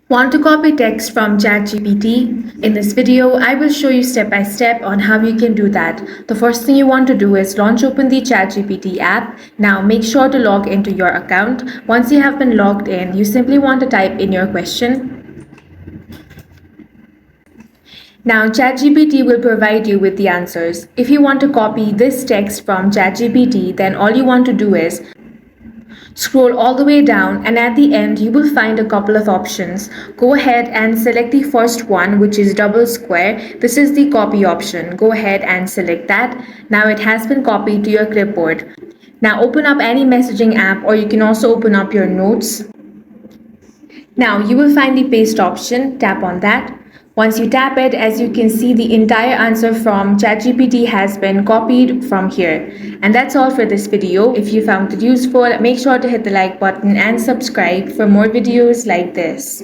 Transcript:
Want to copy text from ChatGPT? In this video, I will show you step by step on how you can do that. The first thing you want to do is launch open the ChatGPT app. Now make sure to log into your account. Once you have been logged in, you simply want to type in your question. Now ChatGPT will provide you with the answers. If you want to copy this text from ChatGPT, then all you want to do is scroll all the way down, and at the end you will find a couple of options. Go ahead and select the first one, which is double square. This is the copy option. Go ahead and select that. Now it has been copied to your clipboard. Now open up any messaging app, or you can also open up your notes. Now you will find the paste option. Tap on that. Once you tap it, as you can see, the entire answer from ChatGPT has been copied from here. And that's all for this video. If you found it useful, make sure to hit the like button and subscribe for more videos like this.